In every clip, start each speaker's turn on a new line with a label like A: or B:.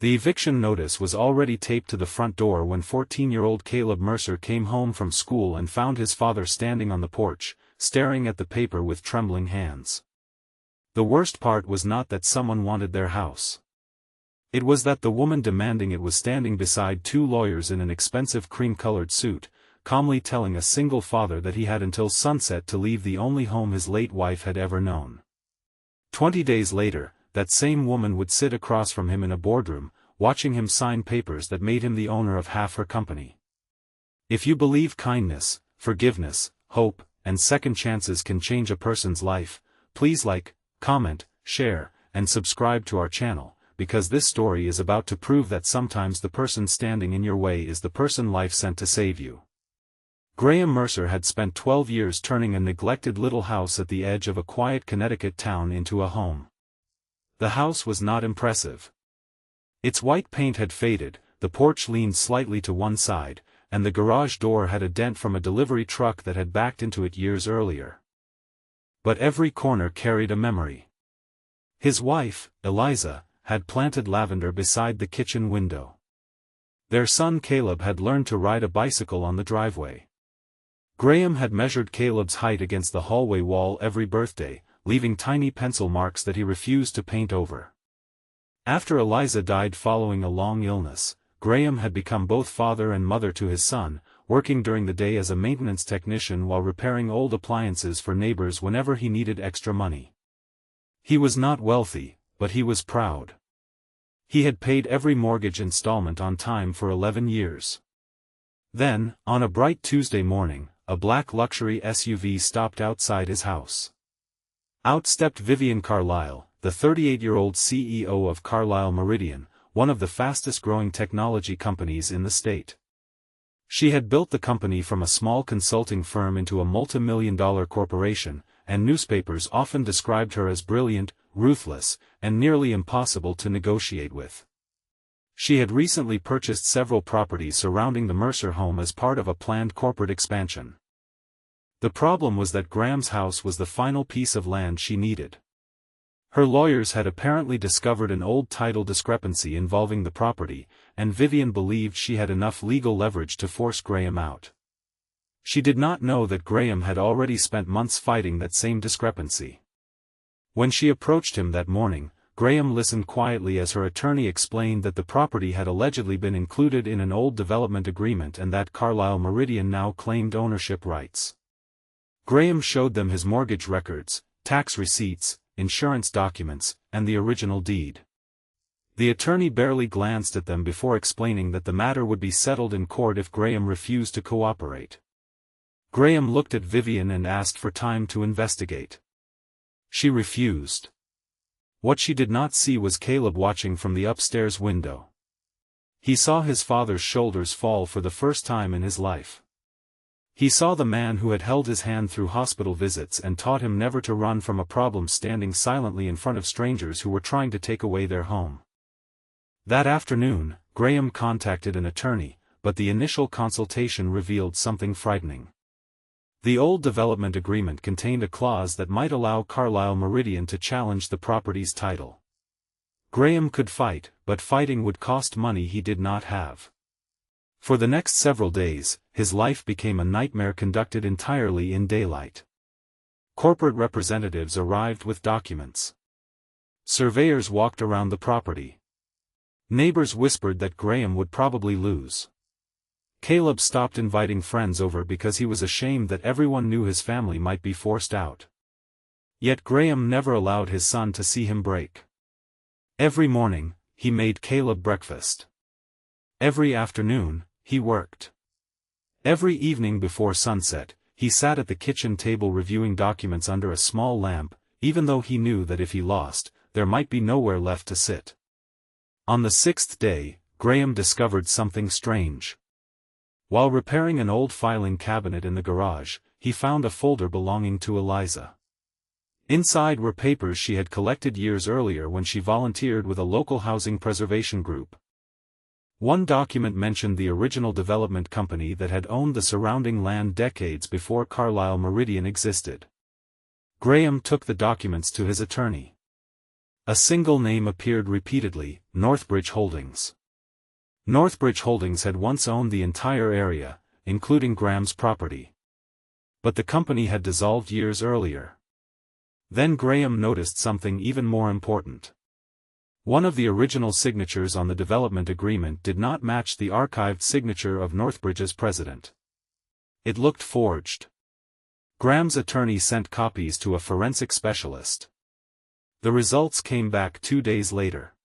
A: The eviction notice was already taped to the front door when 14-year-old Caleb Mercer came home from school and found his father standing on the porch, staring at the paper with trembling hands. The worst part was not that someone wanted their house. It was that the woman demanding it was standing beside two lawyers in an expensive cream-colored suit, calmly telling a single father that he had until sunset to leave the only home his late wife had ever known. 20 days later, that same woman would sit across from him in a boardroom, watching him sign papers that made him the owner of half her company. If you believe kindness, forgiveness, hope, and second chances can change a person's life, please like, comment, share, and subscribe to our channel, because this story is about to prove that sometimes the person standing in your way is the person life sent to save you. Graham Mercer had spent 12 years turning a neglected little house at the edge of a quiet Connecticut town into a home. The house was not impressive. Its white paint had faded, the porch leaned slightly to one side, and the garage door had a dent from a delivery truck that had backed into it years earlier. But every corner carried a memory. His wife, Eliza, had planted lavender beside the kitchen window. Their son Caleb had learned to ride a bicycle on the driveway. Graham had measured Caleb's height against the hallway wall every birthday, leaving tiny pencil marks that he refused to paint over. After Eliza died following a long illness, Graham had become both father and mother to his son, working during the day as a maintenance technician while repairing old appliances for neighbors whenever he needed extra money. He was not wealthy, but he was proud. He had paid every mortgage installment on time for 11 years. Then, on a bright Tuesday morning, a black luxury SUV stopped outside his house. Out stepped Vivian Carlisle, the 38-year-old CEO of Carlisle Meridian, one of the fastest-growing technology companies in the state. She had built the company from a small consulting firm into a multi-million-dollar corporation, and newspapers often described her as brilliant, ruthless, and nearly impossible to negotiate with. She had recently purchased several properties surrounding the Mercer home as part of a planned corporate expansion. The problem was that Graham's house was the final piece of land she needed. Her lawyers had apparently discovered an old title discrepancy involving the property, and Vivian believed she had enough legal leverage to force Graham out. She did not know that Graham had already spent months fighting that same discrepancy. When she approached him that morning, Graham listened quietly as her attorney explained that the property had allegedly been included in an old development agreement and that Carlisle Meridian now claimed ownership rights. Graham showed them his mortgage records, tax receipts, insurance documents, and the original deed. The attorney barely glanced at them before explaining that the matter would be settled in court if Graham refused to cooperate. Graham looked at Vivian and asked for time to investigate. She refused. What she did not see was Caleb watching from the upstairs window. He saw his father's shoulders fall for the first time in his life. He saw the man who had held his hand through hospital visits and taught him never to run from a problem standing silently in front of strangers who were trying to take away their home. That afternoon, Graham contacted an attorney, but the initial consultation revealed something frightening. The old development agreement contained a clause that might allow Carlisle Meridian to challenge the property's title. Graham could fight, but fighting would cost money he did not have. For the next several days, his life became a nightmare conducted entirely in daylight. Corporate representatives arrived with documents. Surveyors walked around the property. Neighbors whispered that Graham would probably lose. Caleb stopped inviting friends over because he was ashamed that everyone knew his family might be forced out. Yet Graham never allowed his son to see him break. Every morning, he made Caleb breakfast. Every afternoon, he worked. Every evening before sunset, he sat at the kitchen table reviewing documents under a small lamp, even though he knew that if he lost, there might be nowhere left to sit. On the sixth day, Graham discovered something strange. While repairing an old filing cabinet in the garage, he found a folder belonging to Eliza. Inside were papers she had collected years earlier when she volunteered with a local housing preservation group. One document mentioned the original development company that had owned the surrounding land decades before Carlisle Meridian existed. Graham took the documents to his attorney. A single name appeared repeatedly: Northbridge Holdings. Northbridge Holdings had once owned the entire area, including Graham's property. But the company had dissolved years earlier. Then Graham noticed something even more important. One of the original signatures on the development agreement did not match the archived signature of Northbridge's president. It looked forged. Graham's attorney sent copies to a forensic specialist. The results came back 2 days later.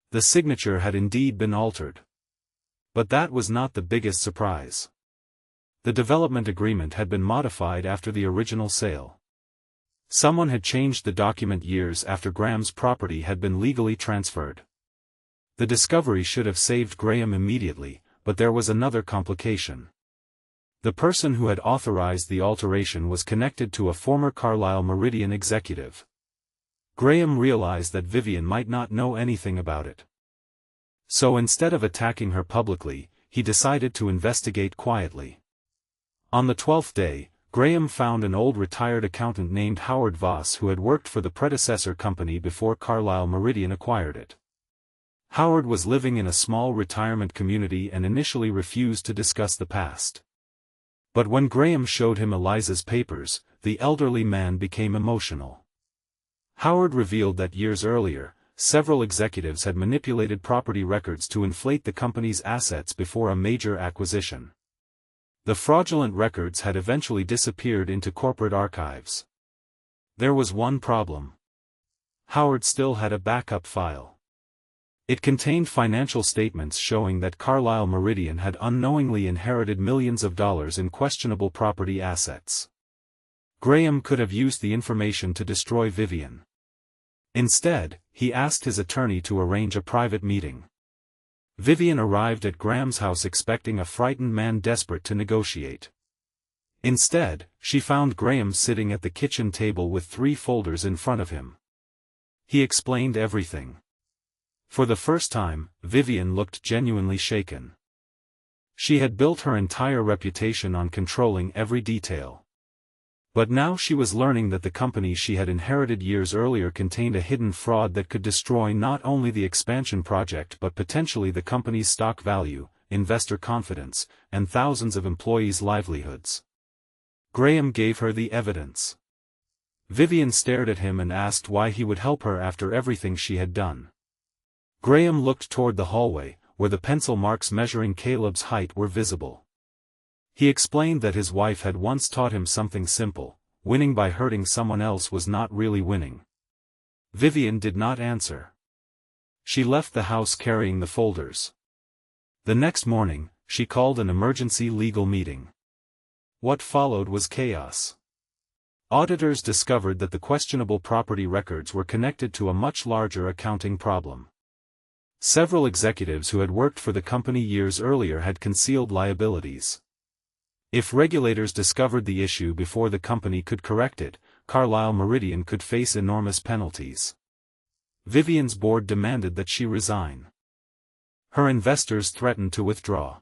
A: The signature had indeed been altered. But that was not the biggest surprise. The development agreement had been modified after the original sale. Someone had changed the document years after Graham's property had been legally transferred. The discovery should have saved Graham immediately, but there was another complication. The person who had authorized the alteration was connected to a former Carlyle Meridian executive. Graham realized that Vivian might not know anything about it. So instead of attacking her publicly, he decided to investigate quietly. On the 12th day, Graham found an old retired accountant named Howard Voss who had worked for the predecessor company before Carlyle Meridian acquired it. Howard was living in a small retirement community and initially refused to discuss the past. But when Graham showed him Eliza's papers, the elderly man became emotional. Howard revealed that years earlier, several executives had manipulated property records to inflate the company's assets before a major acquisition. The fraudulent records had eventually disappeared into corporate archives. There was one problem. Howard still had a backup file. It contained financial statements showing that Carlyle Meridian had unknowingly inherited millions of dollars in questionable property assets. Graham could have used the information to destroy Vivian. Instead, he asked his attorney to arrange a private meeting. Vivian arrived at Graham's house expecting a frightened man desperate to negotiate. Instead, she found Graham sitting at the kitchen table with 3 folders in front of him. He explained everything. For the first time, Vivian looked genuinely shaken. She had built her entire reputation on controlling every detail. But now she was learning that the company she had inherited years earlier contained a hidden fraud that could destroy not only the expansion project but potentially the company's stock value, investor confidence, and thousands of employees' livelihoods. Graham gave her the evidence. Vivian stared at him and asked why he would help her after everything she had done. Graham looked toward the hallway, where the pencil marks measuring Caleb's height were visible. He explained that his wife had once taught him something simple: winning by hurting someone else was not really winning. Vivian did not answer. She left the house carrying the folders. The next morning, she called an emergency legal meeting. What followed was chaos. Auditors discovered that the questionable property records were connected to a much larger accounting problem. Several executives who had worked for the company years earlier had concealed liabilities. If regulators discovered the issue before the company could correct it, Carlyle Meridian could face enormous penalties. Vivian's board demanded that she resign. Her investors threatened to withdraw.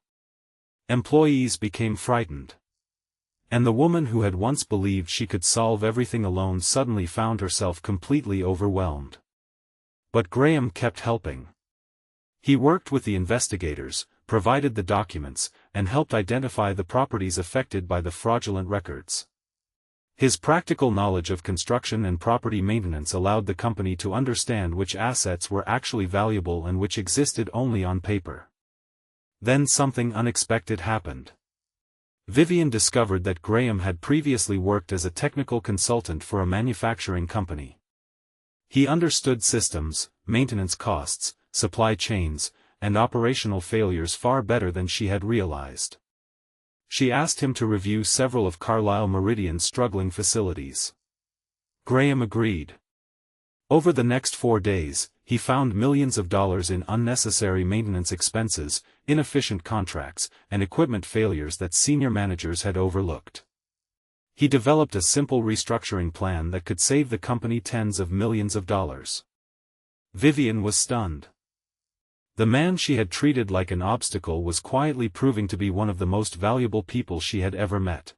A: Employees became frightened. And the woman who had once believed she could solve everything alone suddenly found herself completely overwhelmed. But Graham kept helping. He worked with the investigators, provided the documents, and helped identify the properties affected by the fraudulent records. His practical knowledge of construction and property maintenance allowed the company to understand which assets were actually valuable and which existed only on paper. Then something unexpected happened. Vivian discovered that Graham had previously worked as a technical consultant for a manufacturing company. He understood systems, maintenance costs, supply chains, and operational failures far better than she had realized. She asked him to review several of Carlyle Meridian's struggling facilities. Graham agreed. Over the next 4 days, he found millions of dollars in unnecessary maintenance expenses, inefficient contracts, and equipment failures that senior managers had overlooked. He developed a simple restructuring plan that could save the company tens of millions of dollars. Vivian was stunned. The man she had treated like an obstacle was quietly proving to be one of the most valuable people she had ever met.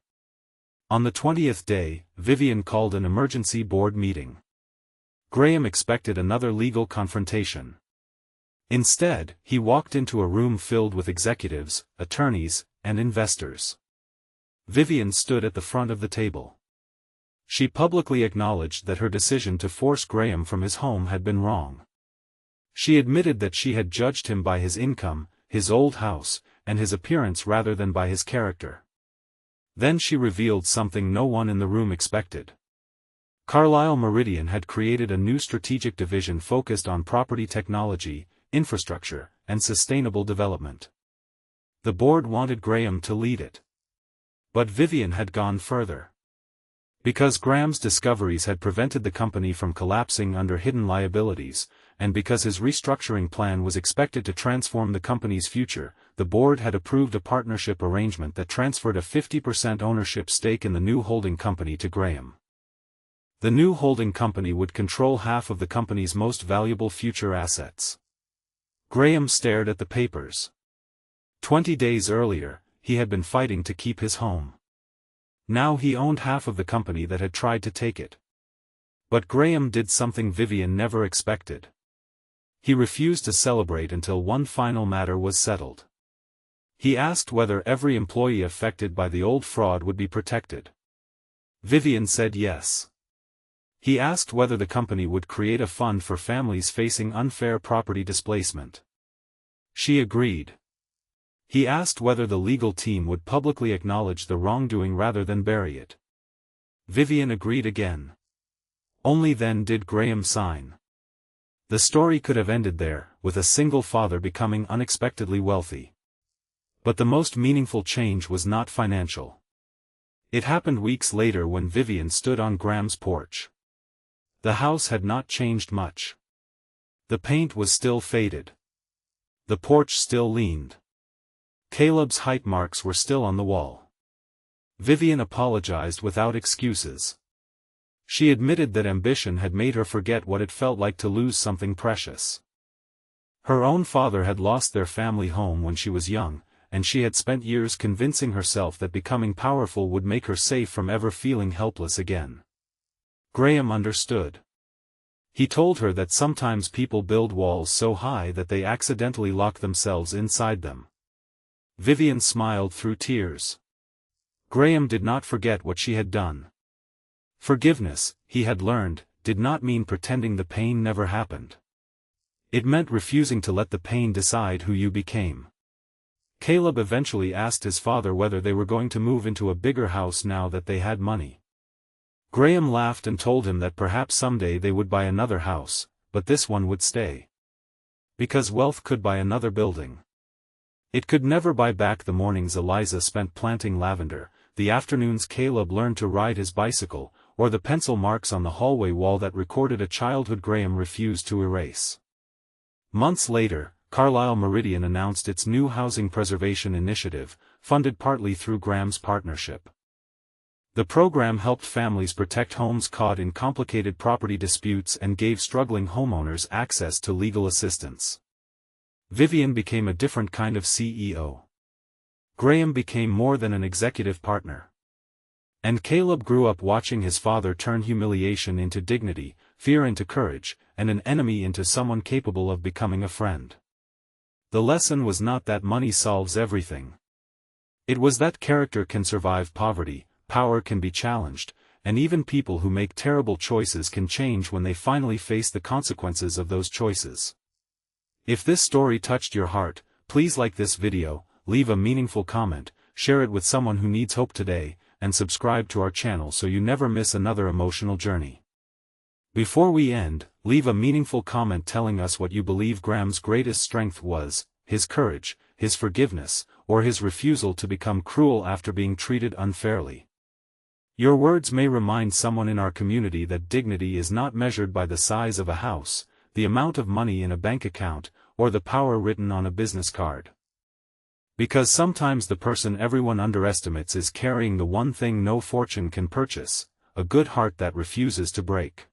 A: On the 20th day, Vivian called an emergency board meeting. Graham expected another legal confrontation. Instead, he walked into a room filled with executives, attorneys, and investors. Vivian stood at the front of the table. She publicly acknowledged that her decision to force Graham from his home had been wrong. She admitted that she had judged him by his income, his old house, and his appearance rather than by his character. Then she revealed something no one in the room expected. Carlyle Meridian had created a new strategic division focused on property technology, infrastructure, and sustainable development. The board wanted Graham to lead it. But Vivian had gone further. Because Graham's discoveries had prevented the company from collapsing under hidden liabilities, and because his restructuring plan was expected to transform the company's future, the board had approved a partnership arrangement that transferred a 50% ownership stake in the new holding company to Graham. The new holding company would control half of the company's most valuable future assets. Graham stared at the papers. 20 days earlier, he had been fighting to keep his home. Now he owned half of the company that had tried to take it. But Graham did something Vivian never expected. He refused to celebrate until one final matter was settled. He asked whether every employee affected by the old fraud would be protected. Vivian said yes. He asked whether the company would create a fund for families facing unfair property displacement. She agreed. He asked whether the legal team would publicly acknowledge the wrongdoing rather than bury it. Vivian agreed again. Only then did Graham sign. The story could have ended there, with a single father becoming unexpectedly wealthy. But the most meaningful change was not financial. It happened weeks later when Vivian stood on Graham's porch. The house had not changed much. The paint was still faded. The porch still leaned. Caleb's height marks were still on the wall. Vivian apologized without excuses. She admitted that ambition had made her forget what it felt like to lose something precious. Her own father had lost their family home when she was young, and she had spent years convincing herself that becoming powerful would make her safe from ever feeling helpless again. Graham understood. He told her that sometimes people build walls so high that they accidentally lock themselves inside them. Vivian smiled through tears. Graham did not forget what she had done. Forgiveness, he had learned, did not mean pretending the pain never happened. It meant refusing to let the pain decide who you became. Caleb eventually asked his father whether they were going to move into a bigger house now that they had money. Graham laughed and told him that perhaps someday they would buy another house, but this one would stay. Because wealth could buy another building. It could never buy back the mornings Eliza spent planting lavender, the afternoons Caleb learned to ride his bicycle, or the pencil marks on the hallway wall that recorded a childhood Graham refused to erase. Months later, Carlyle Meridian announced its new housing preservation initiative, funded partly through Graham's partnership. The program helped families protect homes caught in complicated property disputes and gave struggling homeowners access to legal assistance. Vivian became a different kind of CEO. Graham became more than an executive partner. And Caleb grew up watching his father turn humiliation into dignity, fear into courage, and an enemy into someone capable of becoming a friend. The lesson was not that money solves everything. It was that character can survive poverty, power can be challenged, and even people who make terrible choices can change when they finally face the consequences of those choices. If this story touched your heart, please like this video, leave a meaningful comment, share it with someone who needs hope today, and subscribe to our channel so you never miss another emotional journey. Before we end, leave a meaningful comment telling us what you believe Graham's greatest strength was, his courage, his forgiveness, or his refusal to become cruel after being treated unfairly. Your words may remind someone in our community that dignity is not measured by the size of a house, the amount of money in a bank account, or the power written on a business card. Because sometimes the person everyone underestimates is carrying the one thing no fortune can purchase, a good heart that refuses to break.